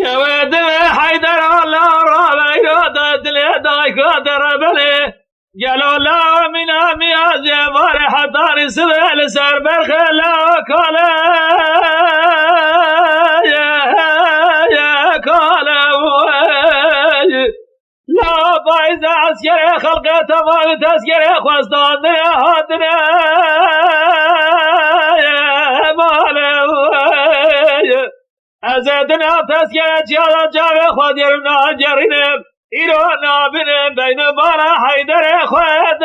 ود حیدر الله را بیراد دل دای کدر بله جلالا مینا میاز بار حضار سوال سر برخلا کالا یا کالا لا باید عسکر خلق تمام تذکر خواستان هاتنا ازدنا تذکر جالا جاوه خودیر ناجرینم ایرانا بینم بین بالا حیدر خود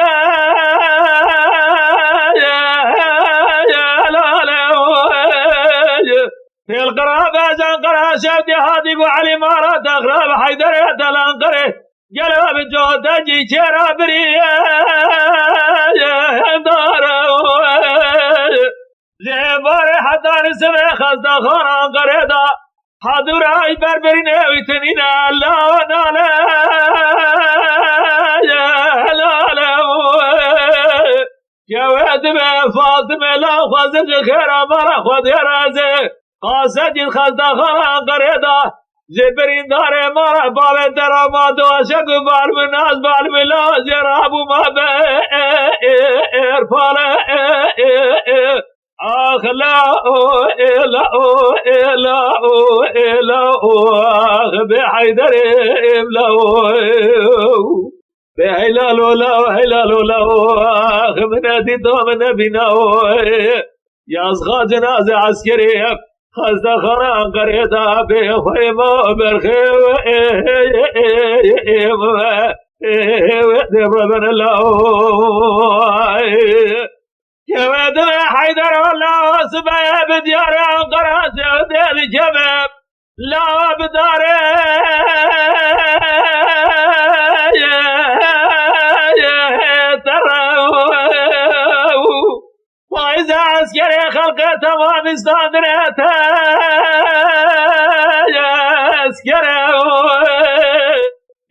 في القرابة زنقرة شبدي هادي وعلي مارا تغراب حيدر يتلانقره قلب الجهد جي شرا بريه داره زبار حدار سمه خزد خوران قرده حضور ای بربرینه ویتنین الله و ناله جواد به فاطمه لا خوزج خیر مرا خود رازه قاصد خزد خوران قرده زبرین داره مرا باب دراماد و شک بار مناز بال ملا جرابو ما به ارفال آخ لا إلا إلا إلا آخ بحيدر إملا بهلال ولا هلال ولا آخ من أديت ومن نبينا يا أصغى جنازة عسكري خزد خران قريدا بخيمة برخيم ربنا الله جواد حيدر والله سبايا بديار قراس وديل جباب لا بدار ترى وإذا عسكري خلقه تمام استادرته عسكري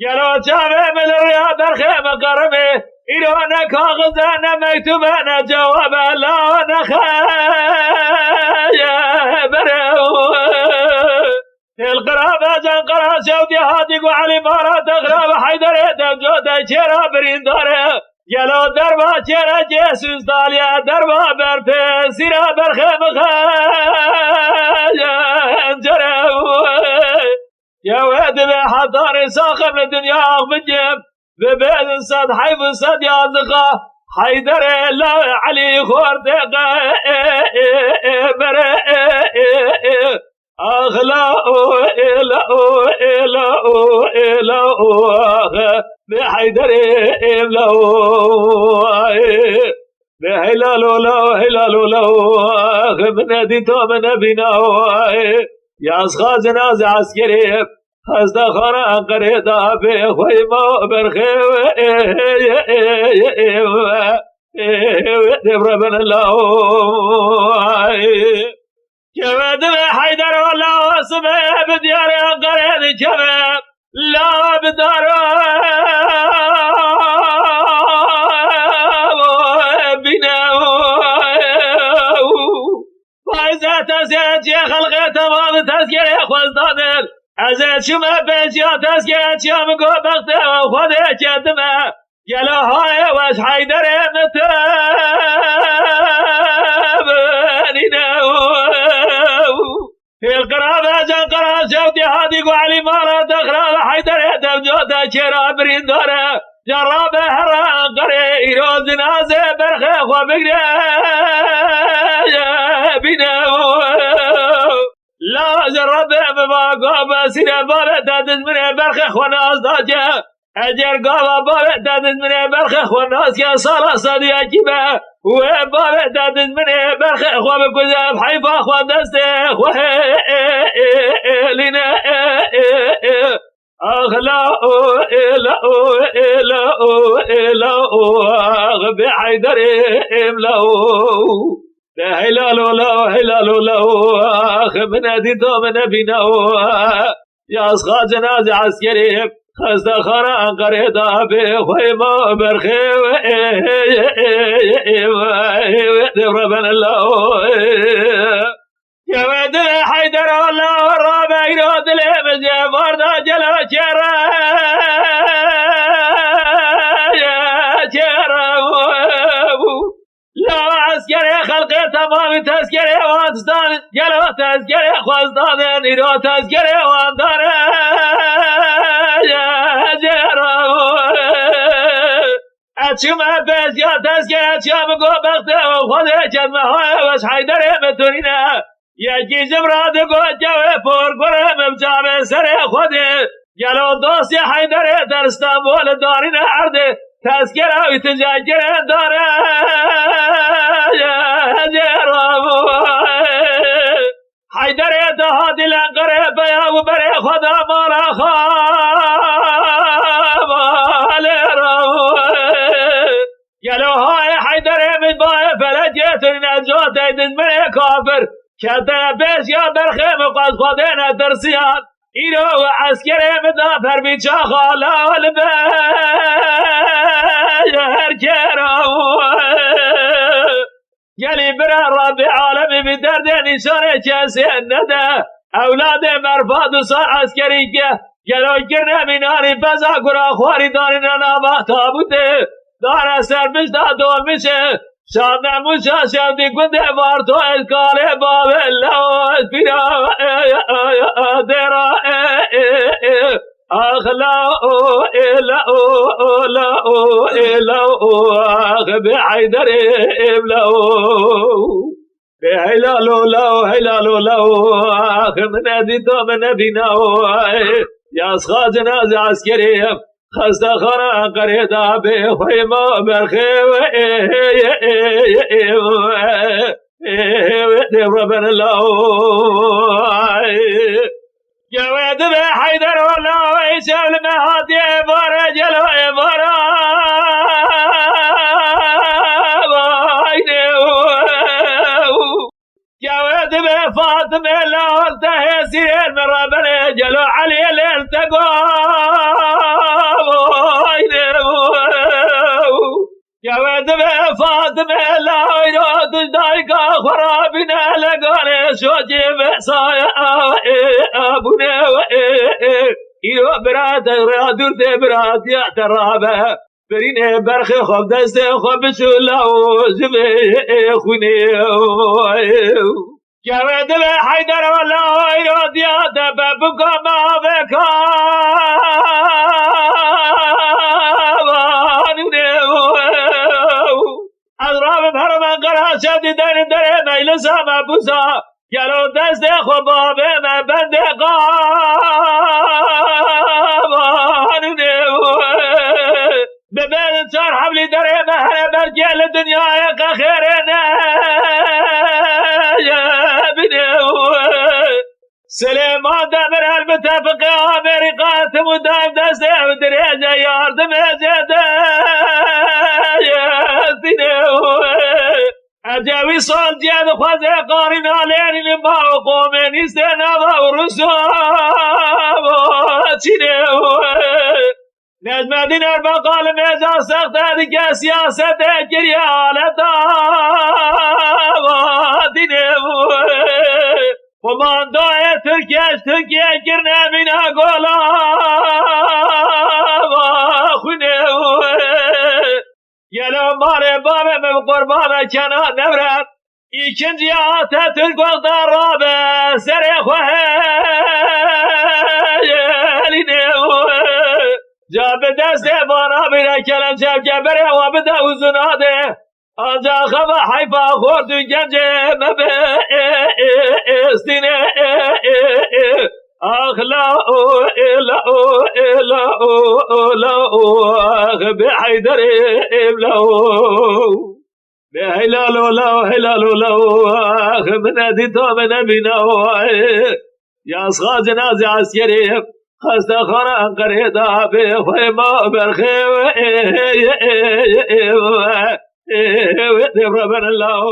جلو جامع من الرياض الخيمة قرمي إيرانا كاغزانا مكتوبانا جوابا لا نخايا برو القرابة جنقرا شودي هادي وعلي مارا تغراب حيدر دمجودا شرا برينداره جلو دربا شرا جيسوس داليا دربا برفي سيرا برخم خايا انجرو يا واد بحضار ساخم الدنيا اغمجم ببعد صد حيف صد يا زقا حيدر لا علي خورتقا برا اغلا إلا إلا إلا بحيدر إملا بهلال ولا هلال ولا من أديتو من نبينا يا أصغى جنازة عسكري خزد خران قريدا بخيمة برخيم ربنا الله جواد حيدر والله سمع بديار قريد شباب لا بدار بنا وإذا تسيت يا خلق تمام تسكير خزدان ازت شما بچیا تسکیت شما گو بخته خود کدمه گلاهای وش حیدر متبنینه فی القرابه جنقرا شوتی هادی گو علی مارا تخراب حیدر دمجوتا چرا برین داره جرابه هران قره ایروز نازه برخه خو بگره بینه لا جرب بابا قابا سينا بابا دادز من برخ خناس داجا اجر قابا بابا دادز من برخ خناس يا صلاة صديا جيبا وبابا دادز من برخ خواب كذاب حيفا خوا دسته خوه لنا اغلا إلا إلا إلا بحيدر إملا هلال ولا هلال ولا من أديتو من نبينا يا أصغى جنازة عسكري خزد خران قريدا بخيمة برخيم ربنا الله يا ود حيدر والله والرابع يراد الهم جواردا جلو چرا لا عسكري خلقي تمام تذكري واندستان جلو تذكري خواستان نيرو تذكري واندار اتشم بس يا تذكري اتشم قو بخته وخده جمه های وش حیدره متونینه یکی جمراد قو جوه پر گره مبجام سر خوده جلو دوستی حیدره در استانبول دارین عرده تذکره و تجاجره داره حیدره دهادی لنگره بیا و بره خدا مارا خواب گلوهای حیدره من بای فلجیتون نجات ایدن من کافر کتن پیش یا برخه مقاس خودین درسیان ایرو و عسکره مدا پر بیچا خالال بیر کرو گلی برا رب عالمی بی درد نشانه کسی نده اولاد مرفاد و سار عسکری که گلو گرنه مینانی بزا گرا خواری داری ننابا تابوده داره سرمش دا دول میشه شاد موشا شادی گنده وارتو اسکاله بابه لو اسپیرا درا اخلاو الو لو الو اخ بحیدر املو بحلالو لو حلالو لو اخ من ادیتو من نبینو یا اسخا جناز عسکریم خسته خانه قریدا به خیمه برخه و ربنا الله جواد به حیدر والله ایشال مهادی باره جلوه باره جواد به فاطمه لال تهسیر من ربنا جلو علی الالتقام جواد به فاطمه لال تجدائك خرابنا لقانه شوچه بسایا ابونه ایرو برات رادور ده برات یا ترابه برینه برخ خواب دست خواب شلا و زمه خونه جواد به حیدر والله ایرو دیاد ببکا ما بکا از راب پرمان قرار شدی داره میل سام بوسا گلو دست خواب من بند قابانونه به بین چار حملی داره مهر بر گل دنیای قخیره نه بینه سلیمان دمر المتفق امریکا تمودم دست درجه یاردم جده اجاوی سال جد خوزه قارین آلین لما و قومه نیست نوا و رسوم چینه نجمدین اربقال میزا سخت دیگه سیاست گریه حالتا دینه قماندای ترکیه گرنه مینا گولا خونه گلو ماره بابه من قربانه کنان نورد ikinci Atatürk oldu rabe sere eline cabe deste bana bir kelem çevke bere ve bir de uzun adı ancak hava hayfa kordu gence mebe estine ah la o la o la o la o be haydar la o هلالو لو هلالو لو آخ من ادیتو من بینو یا اصغا جناز عسکری خسته خانه انقریدا به خیما برخی و ربنا الله